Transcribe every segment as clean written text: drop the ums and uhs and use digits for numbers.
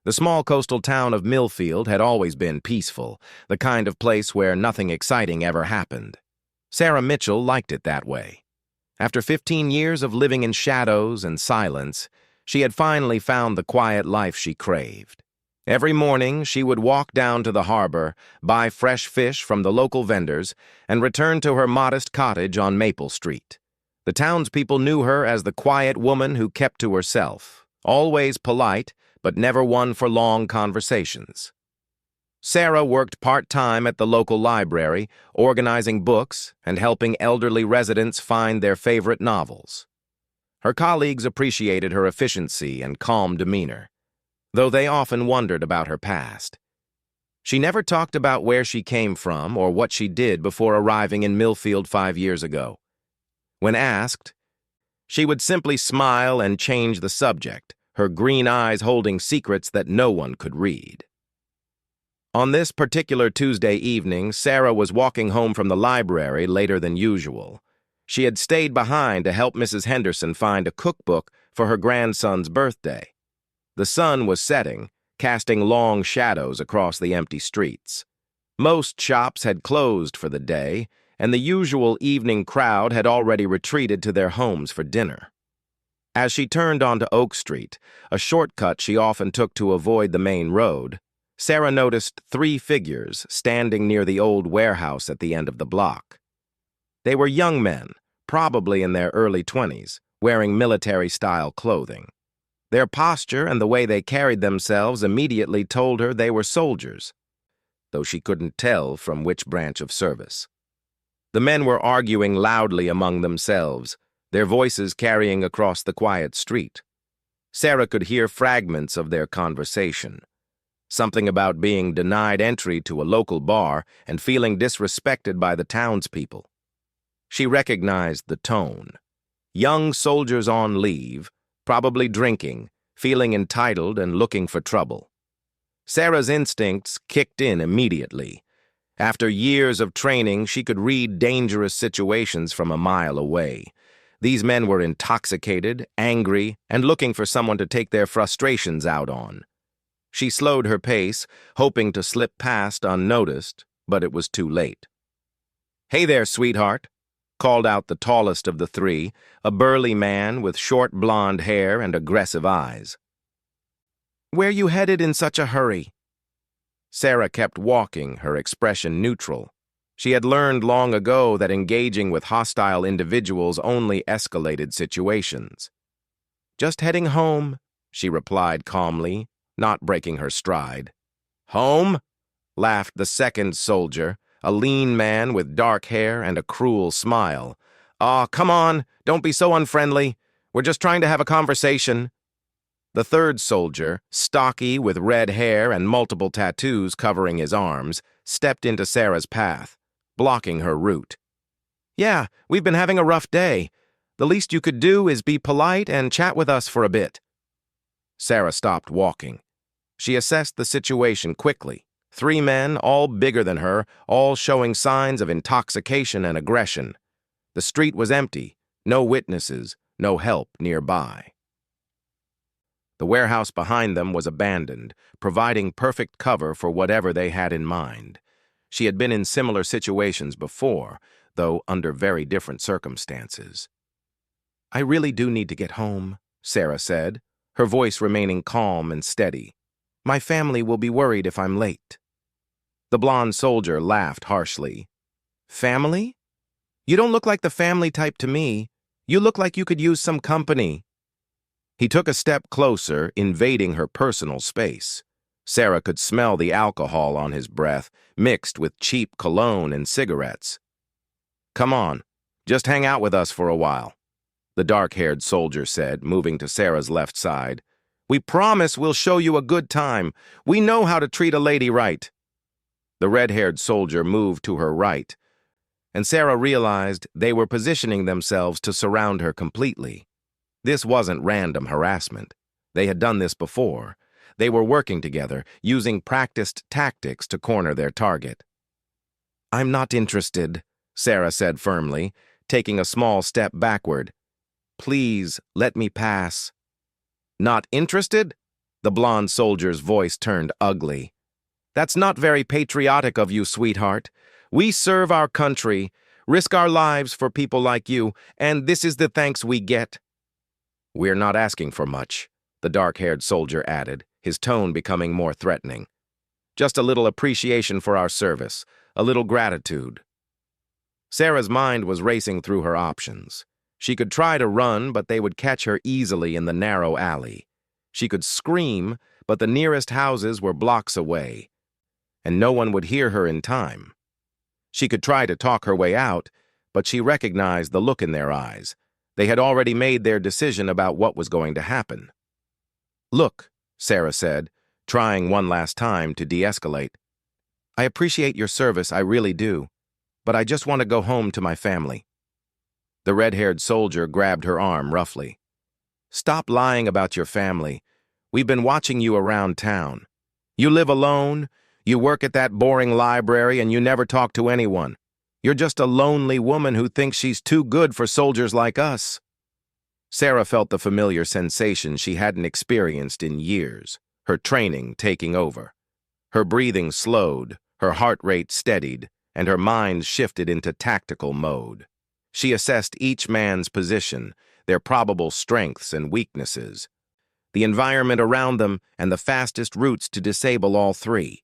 The small coastal town of Millfield had always been peaceful, the kind of place where nothing exciting ever happened. Sarah Mitchell liked it that way. After 15 years of living in shadows and silence, she had finally found the quiet life she craved. Every morning, she would walk down to the harbor, buy fresh fish from the local vendors, and return to her modest cottage on Maple Street. The townspeople knew her as the quiet woman who kept to herself, always polite, but never one for long conversations. Sarah worked part-time at the local library, organizing books and helping elderly residents find their favorite novels. Her colleagues appreciated her efficiency and calm demeanor, though they often wondered about her past. She never talked about where she came from or what she did before arriving in Millfield 5 years ago. When asked, she would simply smile and change the subject, her green eyes holding secrets that no one could read. On this particular Tuesday evening, Sarah was walking home from the library later than usual. She had stayed behind to help Mrs. Henderson find a cookbook for her grandson's birthday. The sun was setting, casting long shadows across the empty streets. Most shops had closed for the day, and the usual evening crowd had already retreated to their homes for dinner. As she turned onto Oak Street, a shortcut she often took to avoid the main road, Sarah noticed 3 figures standing near the old warehouse at the end of the block. They were young men, probably in their early 20s, wearing military-style clothing. Their posture and the way they carried themselves immediately told her they were soldiers, though she couldn't tell from which branch of service. The men were arguing loudly among themselves, their voices carrying across the quiet street. Sarah could hear fragments of their conversation. Something about being denied entry to a local bar and feeling disrespected by the townspeople. She recognized the tone. Young soldiers on leave, probably drinking, feeling entitled and looking for trouble. Sarah's instincts kicked in immediately. After years of training, she could read dangerous situations from a mile away. These men were intoxicated, angry, and looking for someone to take their frustrations out on. She slowed her pace, hoping to slip past unnoticed, but it was too late. "Hey there, sweetheart," called out the tallest of the 3, a burly man with short blonde hair and aggressive eyes. "Where you headed in such a hurry?" Sarah kept walking, her expression neutral. She had learned long ago that engaging with hostile individuals only escalated situations. "Just heading home," she replied calmly, not breaking her stride. "Home?" laughed the second soldier, a lean man with dark hair and a cruel smile. "Aw, come on, don't be so unfriendly. We're just trying to have a conversation." The third soldier, stocky with red hair and multiple tattoos covering his arms, stepped into Sarah's path, blocking her route. "Yeah, we've been having a rough day. The least you could do is be polite and chat with us for a bit." Sarah stopped walking. She assessed the situation quickly. 3 men, all bigger than her, all showing signs of intoxication and aggression. The street was empty, no witnesses, no help nearby. The warehouse behind them was abandoned, providing perfect cover for whatever they had in mind. She had been in similar situations before, though under very different circumstances. "I really do need to get home," Sarah said, her voice remaining calm and steady. "My family will be worried if I'm late." The blonde soldier laughed harshly. "Family? You don't look like the family type to me. You look like you could use some company." He took a step closer, invading her personal space. Sarah could smell the alcohol on his breath, mixed with cheap cologne and cigarettes. "Come on, just hang out with us for a while," the dark-haired soldier said, moving to Sarah's left side. "We promise we'll show you a good time. We know how to treat a lady right." The red-haired soldier moved to her right, and Sarah realized they were positioning themselves to surround her completely. This wasn't random harassment. They had done this before. They were working together, using practiced tactics to corner their target. "I'm not interested," Sarah said firmly, taking a small step backward. "Please, let me pass." "Not interested?" The blonde soldier's voice turned ugly. "That's not very patriotic of you, sweetheart. We serve our country, risk our lives for people like you, and this is the thanks we get." "We're not asking for much," the dark-haired soldier added, his tone becoming more threatening. "Just a little appreciation for our service, a little gratitude." Sarah's mind was racing through her options. She could try to run, but they would catch her easily in the narrow alley. She could scream, but the nearest houses were blocks away, and no one would hear her in time. She could try to talk her way out, but she recognized the look in their eyes. They had already made their decision about what was going to happen. "Look," Sarah said, trying one last time to de-escalate. "I appreciate your service, I really do, but I just want to go home to my family." The red-haired soldier grabbed her arm roughly. "Stop lying about your family. We've been watching you around town. You live alone, you work at that boring library, and you never talk to anyone. You're just a lonely woman who thinks she's too good for soldiers like us." Sarah felt the familiar sensation she hadn't experienced in years, her training taking over. Her breathing slowed, her heart rate steadied, and her mind shifted into tactical mode. She assessed each man's position, their probable strengths and weaknesses, the environment around them, and the fastest routes to disable all three.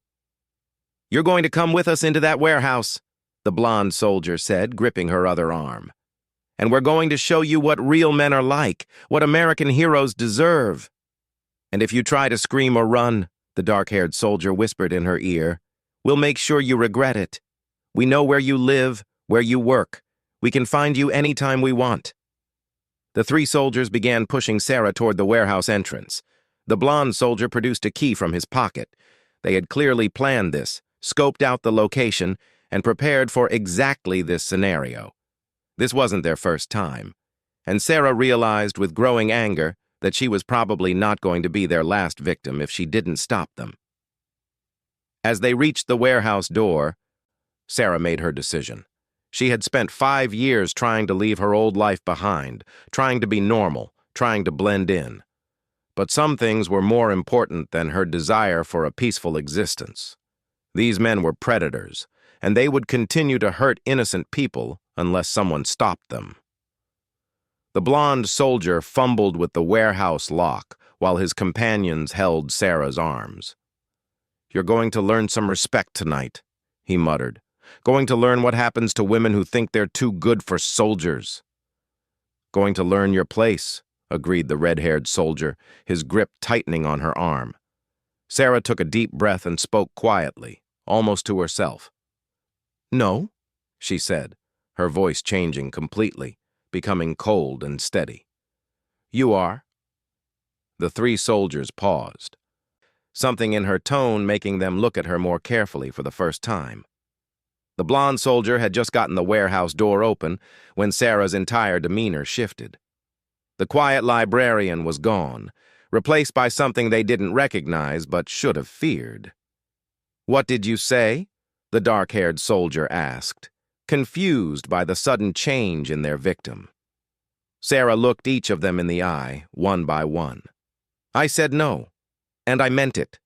"You're going to come with us into that warehouse," the blonde soldier said, gripping her other arm. "And we're going to show you what real men are like, what American heroes deserve." "And if you try to scream or run," the dark-haired soldier whispered in her ear, "we'll make sure you regret it. We know where you live, where you work. We can find you anytime we want." The three soldiers began pushing Sarah toward the warehouse entrance. The blonde soldier produced a key from his pocket. They had clearly planned this, scoped out the location, and prepared for exactly this scenario. This wasn't their first time, and Sarah realized with growing anger that she was probably not going to be their last victim if she didn't stop them. As they reached the warehouse door, Sarah made her decision. She had spent 5 years trying to leave her old life behind, trying to be normal, trying to blend in. But some things were more important than her desire for a peaceful existence. These men were predators, and they would continue to hurt innocent people unless someone stopped them. The blonde soldier fumbled with the warehouse lock while his companions held Sarah's arms. "You're going to learn some respect tonight," he muttered. "Going to learn what happens to women who think they're too good for soldiers." "Going to learn your place," agreed the red-haired soldier, his grip tightening on her arm. Sarah took a deep breath and spoke quietly, almost to herself. "No," she said, her voice changing completely, becoming cold and steady. "You are." The three soldiers paused, something in her tone making them look at her more carefully for the first time. The blonde soldier had just gotten the warehouse door open when Sarah's entire demeanor shifted. The quiet librarian was gone, replaced by something they didn't recognize but should have feared. "What did you say?" the dark-haired soldier asked, confused by the sudden change in their victim. Sarah looked each of them in the eye, one by one. "I said no, and I meant it."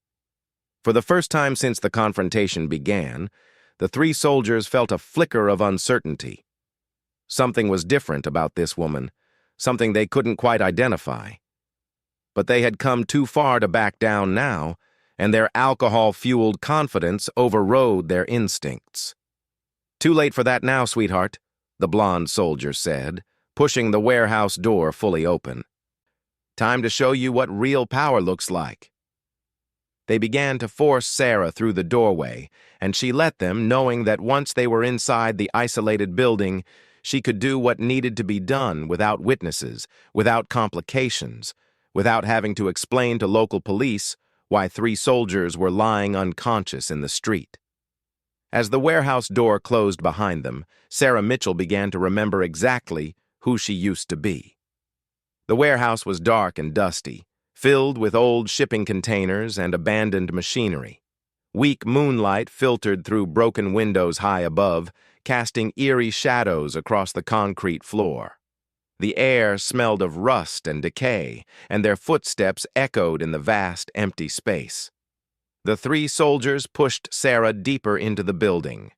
For the first time since the confrontation began, the three soldiers felt a flicker of uncertainty. Something was different about this woman, something they couldn't quite identify. But they had come too far to back down now, and their alcohol-fueled confidence overrode their instincts. "Too late for that now, sweetheart," the blonde soldier said, pushing the warehouse door fully open. "Time to show you what real power looks like." They began to force Sarah through the doorway, and she let them, knowing that once they were inside the isolated building, she could do what needed to be done without witnesses, without complications, without having to explain to local police why 3 soldiers were lying unconscious in the street. As the warehouse door closed behind them, Sarah Mitchell began to remember exactly who she used to be. The warehouse was dark and dusty, filled with old shipping containers and abandoned machinery. Weak moonlight filtered through broken windows high above, casting eerie shadows across the concrete floor. The air smelled of rust and decay, and their footsteps echoed in the vast, empty space. The three soldiers pushed Sarah deeper into the building,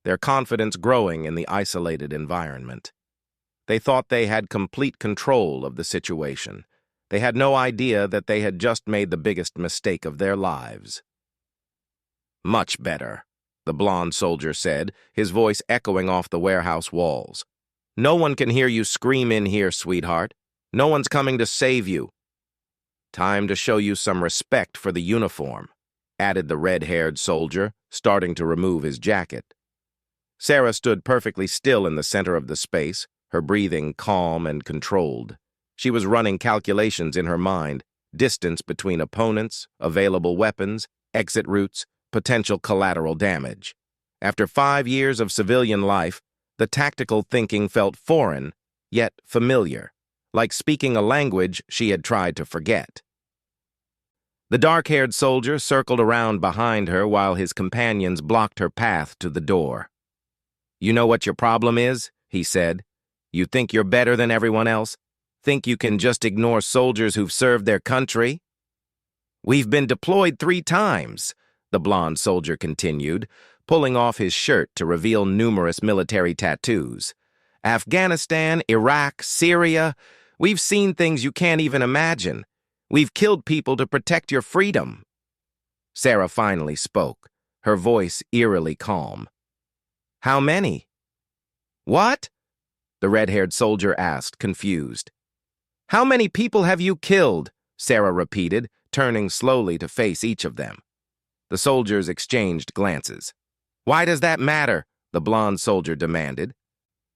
their confidence growing in the isolated environment. They thought they had complete control of the situation. They had no idea that they had just made the biggest mistake of their lives. "Much better," the blonde soldier said, his voice echoing off the warehouse walls. "No one can hear you scream in here, sweetheart. No one's coming to save you." "Time to show you some respect for the uniform," added the red-haired soldier, starting to remove his jacket. Sarah stood perfectly still in the center of the space, her breathing calm and controlled. She was running calculations in her mind, distance between opponents, available weapons, exit routes, potential collateral damage. After 5 years of civilian life, the tactical thinking felt foreign, yet familiar, like speaking a language she had tried to forget. The dark-haired soldier circled around behind her while his companions blocked her path to the door. "You know what your problem is?" he said. "You think you're better than everyone else? Think you can just ignore soldiers who've served their country?" "We've been deployed 3 times," the blonde soldier continued, pulling off his shirt to reveal numerous military tattoos. "Afghanistan, Iraq, Syria. We've seen things you can't even imagine. We've killed people to protect your freedom." Sarah finally spoke, her voice eerily calm. "How many?" "What?" the red-haired soldier asked, confused. "How many people have you killed?" Sarah repeated, turning slowly to face each of them. The soldiers exchanged glances. "Why does that matter?" the blonde soldier demanded.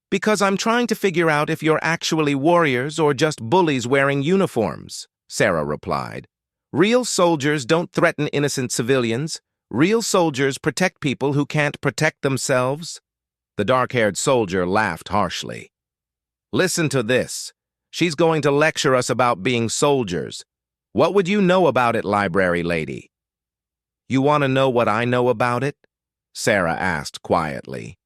"Because I'm trying to figure out if you're actually warriors or just bullies wearing uniforms," Sarah replied. "Real soldiers don't threaten innocent civilians. Real soldiers protect people who can't protect themselves." The dark-haired soldier laughed harshly. "Listen to this. She's going to lecture us about being soldiers. What would you know about it, library lady?" "You want to know what I know about it?" Sarah asked quietly.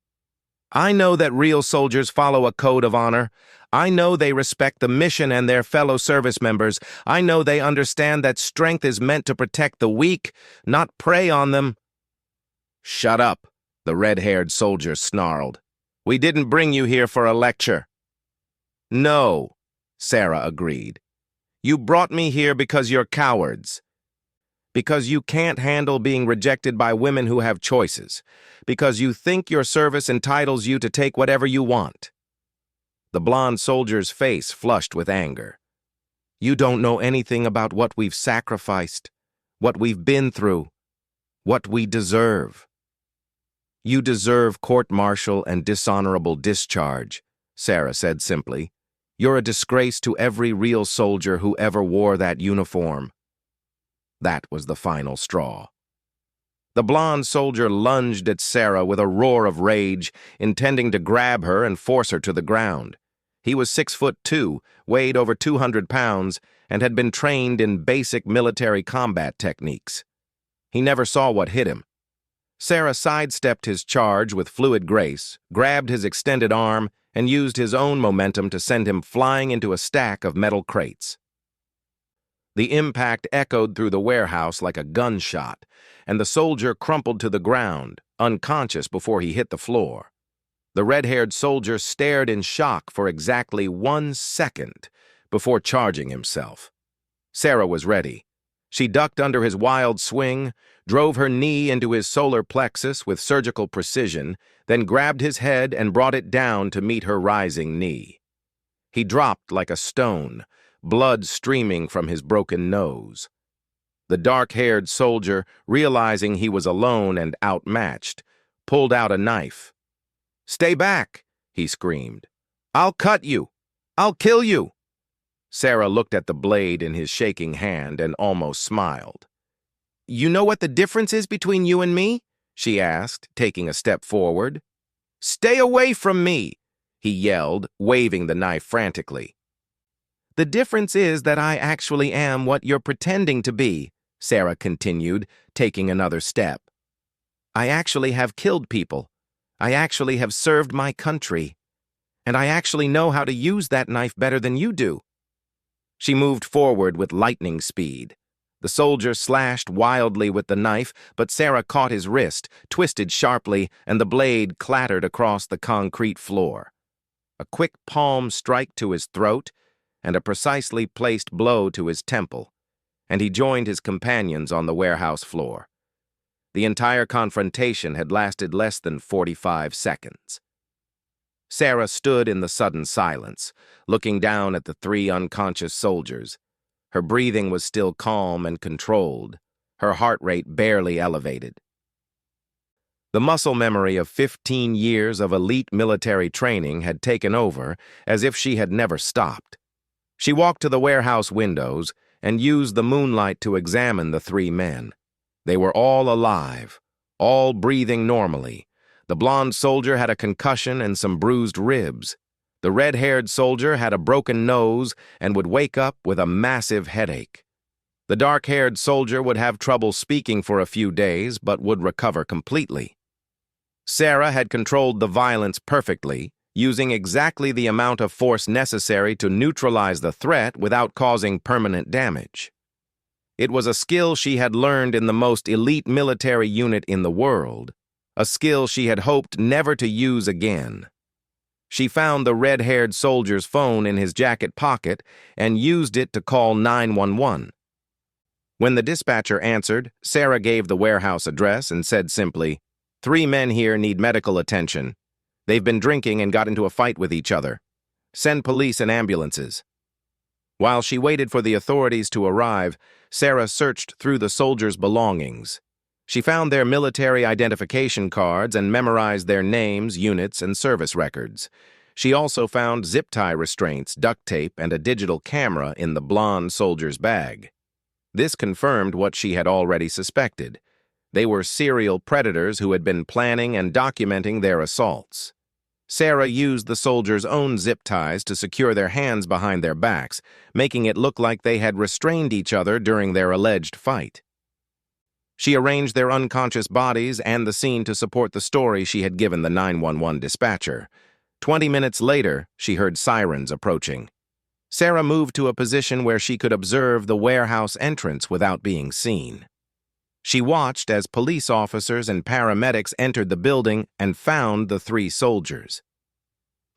"I know that real soldiers follow a code of honor. I know they respect the mission and their fellow service members. I know they understand that strength is meant to protect the weak, not prey on them." "Shut up," the red-haired soldier snarled. "We didn't bring you here for a lecture." "No," Sarah agreed. "You brought me here because you're cowards. Because you can't handle being rejected by women who have choices. Because you think your service entitles you to take whatever you want." The blonde soldier's face flushed with anger. "You don't know anything about what we've sacrificed, what we've been through, what we deserve." "You deserve court-martial and dishonorable discharge," Sarah said simply. "You're a disgrace to every real soldier who ever wore that uniform." That was the final straw. The blonde soldier lunged at Sarah with a roar of rage, intending to grab her and force her to the ground. He was 6'2", weighed over 200 pounds, and had been trained in basic military combat techniques. He never saw what hit him. Sarah sidestepped his charge with fluid grace, grabbed his extended arm, and used his own momentum to send him flying into a stack of metal crates. The impact echoed through the warehouse like a gunshot, and the soldier crumpled to the ground, unconscious before he hit the floor. The red-haired soldier stared in shock for exactly 1 second before charging himself. Sarah was ready. She ducked under his wild swing, drove her knee into his solar plexus with surgical precision, then grabbed his head and brought it down to meet her rising knee. He dropped like a stone, blood streaming from his broken nose. The dark-haired soldier, realizing he was alone and outmatched, pulled out a knife. "Stay back," he screamed. "I'll cut you. I'll kill you." Sarah looked at the blade in his shaking hand and almost smiled. "You know what the difference is between you and me?" she asked, taking a step forward. "Stay away from me," he yelled, waving the knife frantically. "The difference is that I actually am what you're pretending to be," Sarah continued, taking another step. "I actually have killed people. I actually have served my country. And I actually know how to use that knife better than you do." She moved forward with lightning speed. The soldier slashed wildly with the knife, but Sarah caught his wrist, twisted sharply, and the blade clattered across the concrete floor. A quick palm strike to his throat, and a precisely placed blow to his temple, and he joined his companions on the warehouse floor. The entire confrontation had lasted less than 45 seconds. Sarah stood in the sudden silence, looking down at the three unconscious soldiers. Her breathing was still calm and controlled, her heart rate barely elevated. The muscle memory of 15 years of elite military training had taken over, as if she had never stopped. She walked to the warehouse windows and used the moonlight to examine the three men. They were all alive, all breathing normally. The blonde soldier had a concussion and some bruised ribs. The red-haired soldier had a broken nose and would wake up with a massive headache. The dark-haired soldier would have trouble speaking for a few days, but would recover completely. Sarah had controlled the violence perfectly, using exactly the amount of force necessary to neutralize the threat without causing permanent damage. It was a skill she had learned in the most elite military unit in the world, a skill she had hoped never to use again. She found the red-haired soldier's phone in his jacket pocket and used it to call 911. When the dispatcher answered, Sarah gave the warehouse address and said simply, "3 men here need medical attention. They've been drinking and got into a fight with each other. Send police and ambulances." While she waited for the authorities to arrive, Sarah searched through the soldiers' belongings. She found their military identification cards and memorized their names, units, and service records. She also found zip-tie restraints, duct tape, and a digital camera in the blonde soldier's bag. This confirmed what she had already suspected. They were serial predators who had been planning and documenting their assaults. Sarah used the soldiers' own zip ties to secure their hands behind their backs, making it look like they had restrained each other during their alleged fight. She arranged their unconscious bodies and the scene to support the story she had given the 911 dispatcher. 20 minutes later, she heard sirens approaching. Sarah moved to a position where she could observe the warehouse entrance without being seen. She watched as police officers and paramedics entered the building and found the 3 soldiers.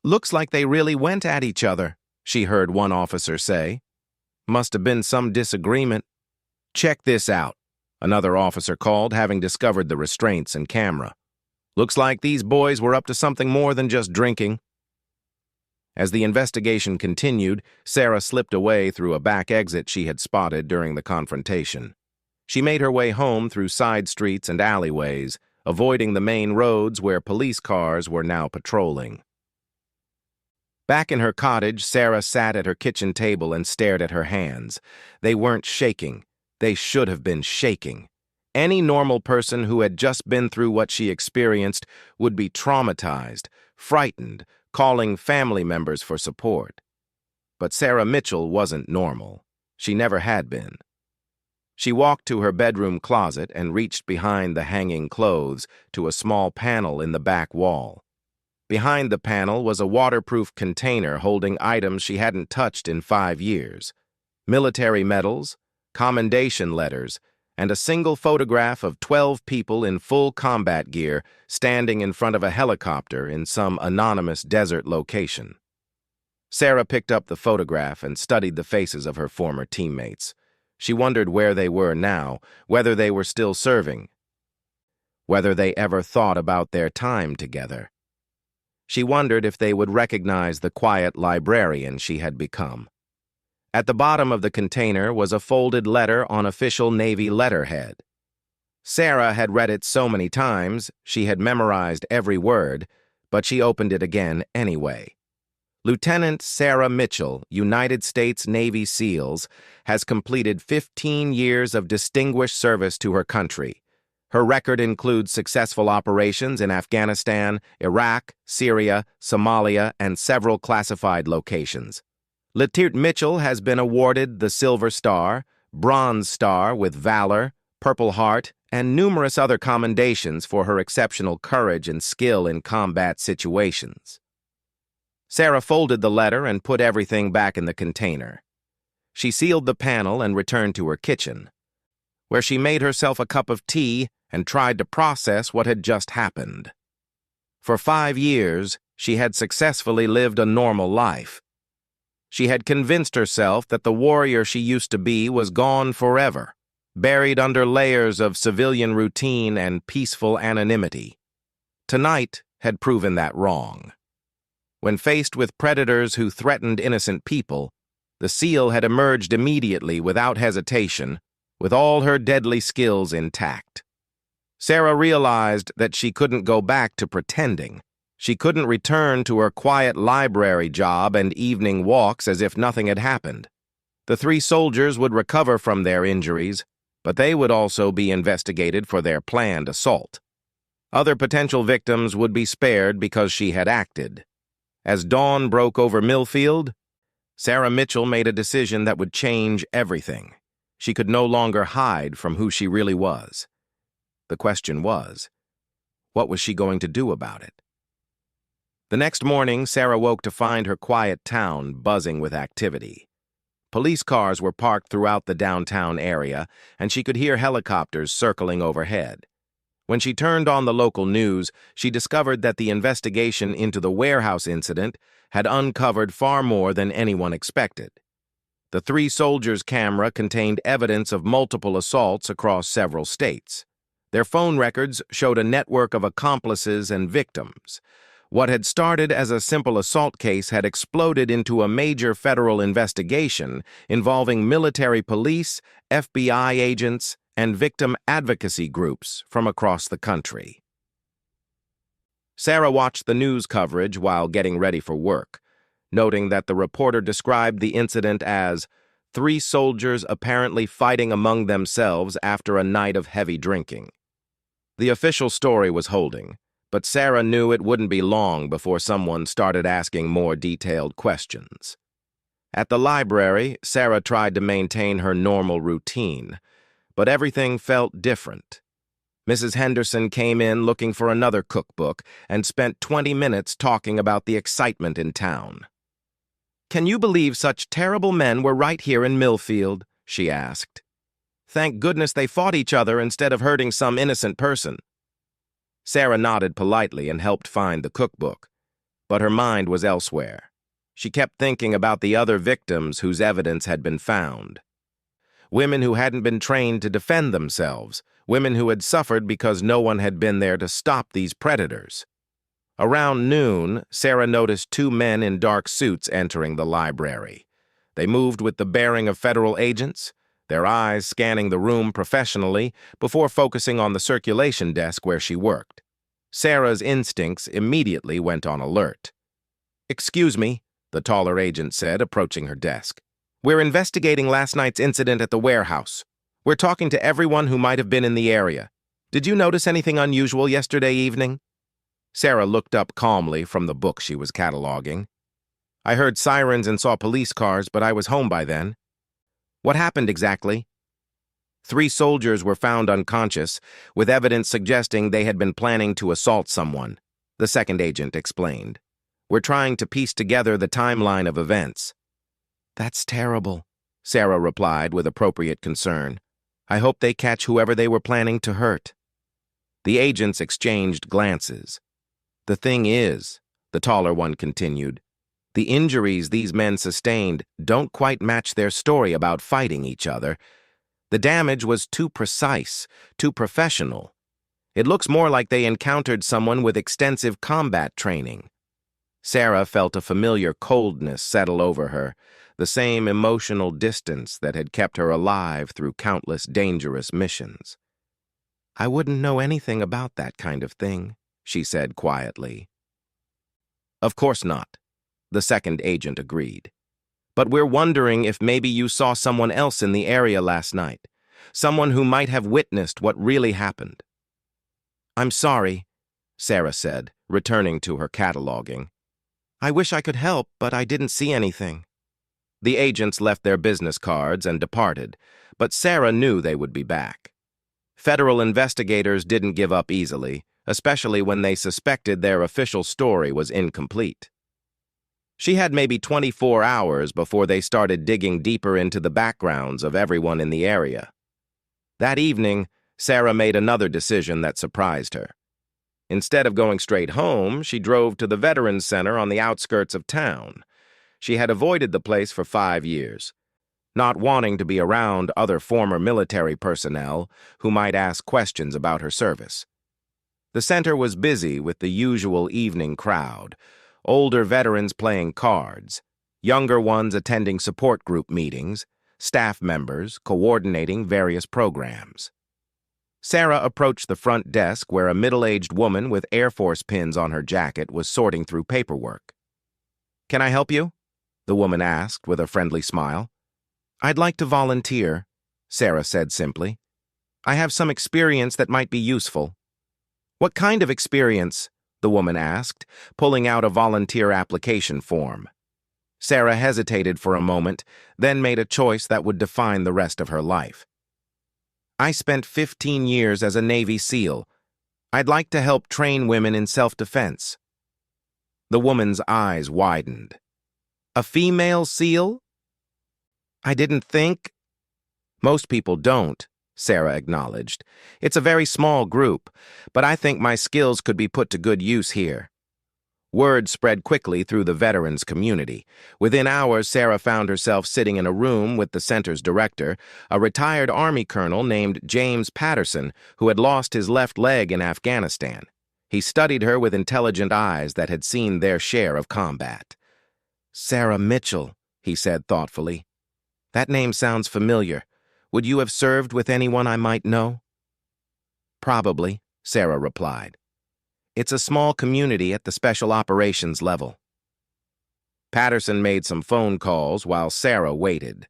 "Looks like they really went at each other," she heard one officer say. "Must have been some disagreement." "Check this out," another officer called, having discovered the restraints and camera. "Looks like these boys were up to something more than just drinking." As the investigation continued, Sarah slipped away through a back exit she had spotted during the confrontation. She made her way home through side streets and alleyways, avoiding the main roads where police cars were now patrolling. Back in her cottage, Sarah sat at her kitchen table and stared at her hands. They weren't shaking. They should have been shaking. Any normal person who had just been through what she experienced would be traumatized, frightened, calling family members for support. But Sarah Mitchell wasn't normal. She never had been. She walked to her bedroom closet and reached behind the hanging clothes to a small panel in the back wall. Behind the panel was a waterproof container holding items she hadn't touched in 5 years. Military medals, commendation letters, and a single photograph of 12 people in full combat gear standing in front of a helicopter in some anonymous desert location. Sarah picked up the photograph and studied the faces of her former teammates. She wondered where they were now, whether they were still serving, whether they ever thought about their time together. She wondered if they would recognize the quiet librarian she had become. At the bottom of the container was a folded letter on official Navy letterhead. Sarah had read it so many times, she had memorized every word, but she opened it again anyway. Lieutenant Sarah Mitchell, United States Navy SEALs, has completed 15 years of distinguished service to her country. Her record includes successful operations in Afghanistan, Iraq, Syria, Somalia, and several classified locations. Lieutenant Mitchell has been awarded the Silver Star, Bronze Star with Valor, Purple Heart, and numerous other commendations for her exceptional courage and skill in combat situations. Sarah folded the letter and put everything back in the container. She sealed the panel and returned to her kitchen, where she made herself a cup of tea and tried to process what had just happened. For 5 years, she had successfully lived a normal life. She had convinced herself that the warrior she used to be was gone forever, buried under layers of civilian routine and peaceful anonymity. Tonight had proven that wrong. When faced with predators who threatened innocent people, the SEAL had emerged immediately without hesitation, with all her deadly skills intact. Sarah realized that she couldn't go back to pretending. She couldn't return to her quiet library job and evening walks as if nothing had happened. The 3 soldiers would recover from their injuries, but they would also be investigated for their planned assault. Other potential victims would be spared because she had acted. As dawn broke over Millfield, Sarah Mitchell made a decision that would change everything. She could no longer hide from who she really was. The question was, what was she going to do about it? The next morning, Sarah woke to find her quiet town buzzing with activity. Police cars were parked throughout the downtown area, and she could hear helicopters circling overhead. When she turned on the local news, she discovered that the investigation into the warehouse incident had uncovered far more than anyone expected. The 3 soldiers' camera contained evidence of multiple assaults across several states. Their phone records showed a network of accomplices and victims. What had started as a simple assault case had exploded into a major federal investigation involving military police, FBI agents, and victim advocacy groups from across the country. Sarah watched the news coverage while getting ready for work, noting that the reporter described the incident as 3 soldiers apparently fighting among themselves after a night of heavy drinking. The official story was holding, but Sarah knew it wouldn't be long before someone started asking more detailed questions. At the library, Sarah tried to maintain her normal routine, but everything felt different. Mrs. Henderson came in looking for another cookbook and spent 20 minutes talking about the excitement in town. "Can you believe such terrible men were right here in Millfield?" she asked. "Thank goodness they fought each other instead of hurting some innocent person." Sarah nodded politely and helped find the cookbook, but her mind was elsewhere. She kept thinking about the other victims whose evidence had been found. Women who hadn't been trained to defend themselves, women who had suffered because no one had been there to stop these predators. Around noon, Sarah noticed 2 men in dark suits entering the library. They moved with the bearing of federal agents, their eyes scanning the room professionally before focusing on the circulation desk where she worked. Sarah's instincts immediately went on alert. "Excuse me," the taller agent said, approaching her desk. "We're investigating last night's incident at the warehouse. We're talking to everyone who might have been in the area. Did you notice anything unusual yesterday evening?" Sarah looked up calmly from the book she was cataloging. "I heard sirens and saw police cars, but I was home by then." "What happened exactly?" 3 soldiers were found unconscious, with evidence suggesting they had been planning to assault someone, the second agent explained. "We're trying to piece together the timeline of events." "That's terrible," Sarah replied with appropriate concern. "I hope they catch whoever they were planning to hurt." The agents exchanged glances. "The thing is," the taller one continued, "the injuries these men sustained don't quite match their story about fighting each other. The damage was too precise, too professional. It looks more like they encountered someone with extensive combat training." Sarah felt a familiar coldness settle over her, the same emotional distance that had kept her alive through countless dangerous missions. "I wouldn't know anything about that kind of thing," she said quietly. "Of course not," the second agent agreed. "But we're wondering if maybe you saw someone else in the area last night, someone who might have witnessed what really happened." "I'm sorry," Sarah said, returning to her cataloging. "I wish I could help, but I didn't see anything." The agents left their business cards and departed, but Sarah knew they would be back. Federal investigators didn't give up easily, especially when they suspected their official story was incomplete. She had maybe 24 hours before they started digging deeper into the backgrounds of everyone in the area. That evening, Sarah made another decision that surprised her. Instead of going straight home, she drove to the Veterans Center on the outskirts of town. She had avoided the place for 5 years, not wanting to be around other former military personnel who might ask questions about her service. The center was busy with the usual evening crowd, older veterans playing cards, younger ones attending support group meetings, staff members coordinating various programs. Sarah approached the front desk where a middle-aged woman with Air Force pins on her jacket was sorting through paperwork. "Can I help you?" the woman asked with a friendly smile. "I'd like to volunteer," Sarah said simply. "I have some experience that might be useful." "What kind of experience?" the woman asked, pulling out a volunteer application form. Sarah hesitated for a moment, then made a choice that would define the rest of her life. "I spent 15 years as a Navy SEAL. I'd like to help train women in self-defense." The woman's eyes widened. "A female SEAL?" "I didn't think—" "Most people don't," Sarah acknowledged. "It's a very small group, but I think my skills could be put to good use here." Word spread quickly through the veterans community. Within hours, Sarah found herself sitting in a room with the center's director, a retired Army colonel named James Patterson, who had lost his left leg in Afghanistan. He studied her with intelligent eyes that had seen their share of combat. "Sarah Mitchell," he said thoughtfully. "That name sounds familiar. Would you have served with anyone I might know?" "Probably," Sarah replied. "It's a small community at the special operations level." Patterson made some phone calls while Sarah waited.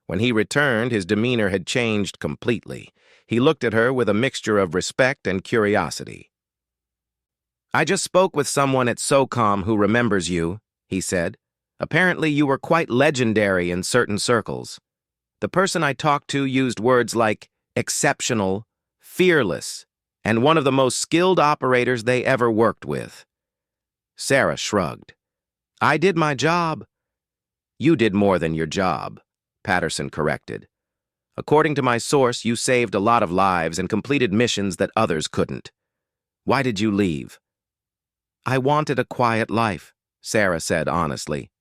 When he returned, his demeanor had changed completely. He looked at her with a mixture of respect and curiosity. "I just spoke with someone at SOCOM who remembers you," he said. "Apparently you were quite legendary in certain circles. The person I talked to used words like exceptional, fearless, and one of the most skilled operators they ever worked with." Sarah shrugged. "I did my job." "You did more than your job," Patterson corrected. "According to my source, you saved a lot of lives and completed missions that others couldn't. Why did you leave?" "I wanted a quiet life," Sarah said honestly.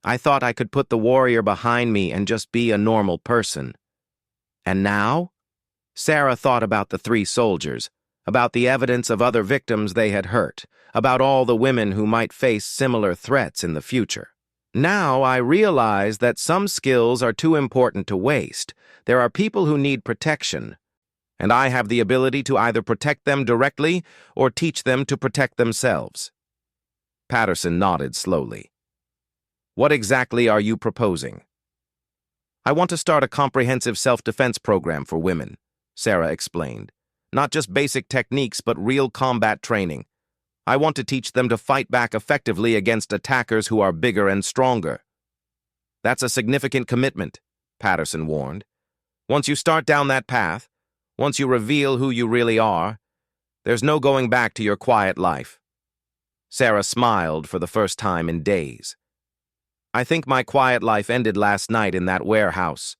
"I thought I could put the warrior behind me and just be a normal person." "And now?" Sarah thought about the 3 soldiers, about the evidence of other victims they had hurt, about all the women who might face similar threats in the future. "Now I realize that some skills are too important to waste. There are people who need protection, and I have the ability to either protect them directly or teach them to protect themselves." Patterson nodded slowly. "What exactly are you proposing?" "I want to start a comprehensive self-defense program for women," Sarah explained. "Not just basic techniques, but real combat training. I want to teach them to fight back effectively against attackers who are bigger and stronger." "That's a significant commitment," Patterson warned. "Once you start down that path, once you reveal who you really are, there's no going back to your quiet life." Sarah smiled for the first time in days. "I think my quiet life ended last night in that warehouse."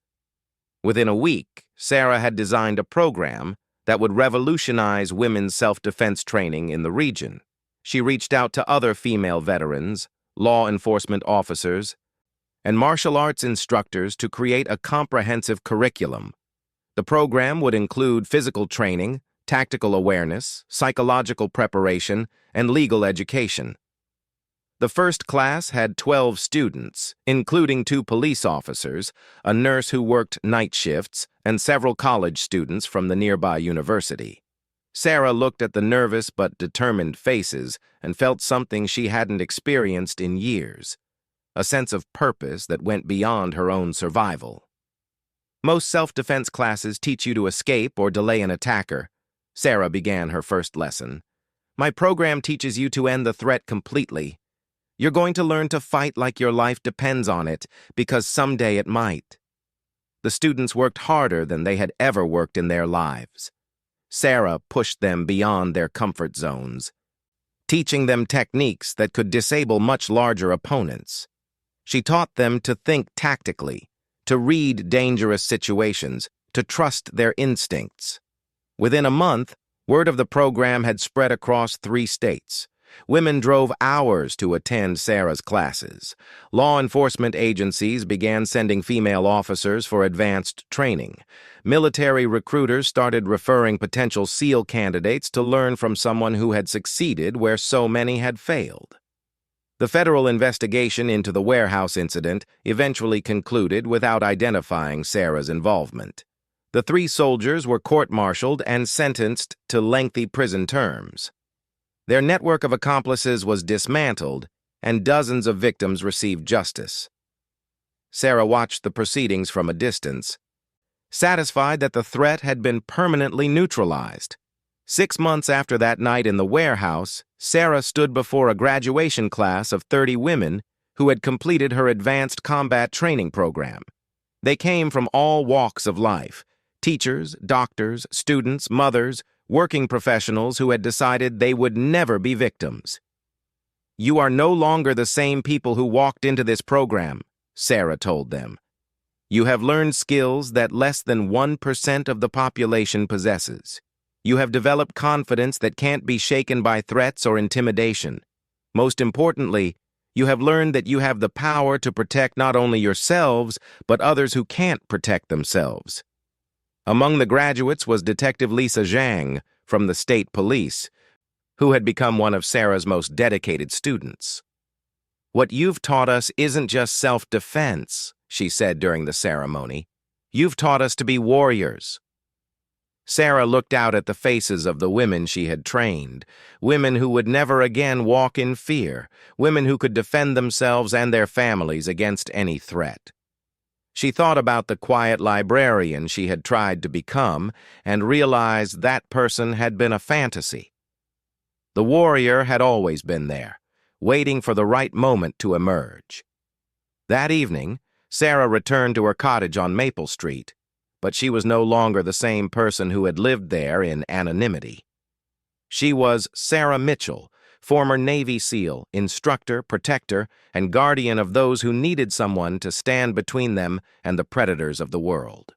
Within a week, Sarah had designed a program that would revolutionize women's self-defense training in the region. She reached out to other female veterans, law enforcement officers, and martial arts instructors to create a comprehensive curriculum. The program would include physical training, tactical awareness, psychological preparation, and legal education. The first class had 12 students, including 2 police officers, a nurse who worked night shifts, and several college students from the nearby university. Sarah looked at the nervous but determined faces and felt something she hadn't experienced in years, a sense of purpose that went beyond her own survival. "Most self-defense classes teach you to escape or delay an attacker," Sarah began her first lesson. "My program teaches you to end the threat completely. You're going to learn to fight like your life depends on it, because someday it might." The students worked harder than they had ever worked in their lives. Sarah pushed them beyond their comfort zones. teaching them techniques that could disable much larger opponents. She taught them to think tactically, to read dangerous situations, to trust their instincts. Within a month, word of the program had spread across 3 states. Women drove hours to attend Sarah's classes. Law enforcement agencies began sending female officers for advanced training. Military recruiters started referring potential SEAL candidates to learn from someone who had succeeded where so many had failed. The federal investigation into the warehouse incident eventually concluded without identifying Sarah's involvement. The 3 soldiers were court-martialed and sentenced to lengthy prison terms. Their network of accomplices was dismantled, and dozens of victims received justice. Sarah watched the proceedings from a distance, satisfied that the threat had been permanently neutralized. 6 months after that night in the warehouse, Sarah stood before a graduation class of 30 women who had completed her advanced combat training program. They came from all walks of life: teachers, doctors, students, mothers, working professionals who had decided they would never be victims. "You are no longer the same people who walked into this program," Sarah told them. "You have learned skills that less than 1% of the population possesses. You have developed confidence that can't be shaken by threats or intimidation. Most importantly, you have learned that you have the power to protect not only yourselves, but others who can't protect themselves." Among the graduates was Detective Lisa Zhang from the state police, who had become one of Sarah's most dedicated students. "What you've taught us isn't just self-defense," she said during the ceremony. "You've taught us to be warriors." Sarah looked out at the faces of the women she had trained, women who would never again walk in fear, women who could defend themselves and their families against any threat. She thought about the quiet librarian she had tried to become and realized that person had been a fantasy. The warrior had always been there, waiting for the right moment to emerge. That evening, Sarah returned to her cottage on Maple Street, but she was no longer the same person who had lived there in anonymity. She was Sarah Mitchell, former Navy SEAL, instructor, protector, and guardian of those who needed someone to stand between them and the predators of the world.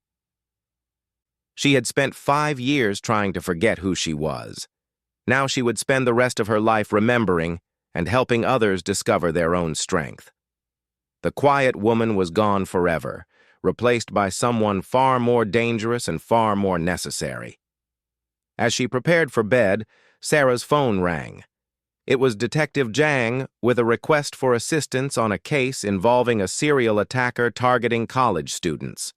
She had spent 5 years trying to forget who she was. Now she would spend the rest of her life remembering and helping others discover their own strength. The quiet woman was gone forever, replaced by someone far more dangerous and far more necessary. As she prepared for bed, Sarah's phone rang. It was Detective Zhang with a request for assistance on a case involving a serial attacker targeting college students.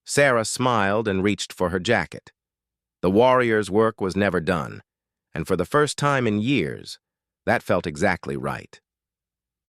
Sarah smiled and reached for her jacket. The warrior's work was never done, and for the first time in years, that felt exactly right.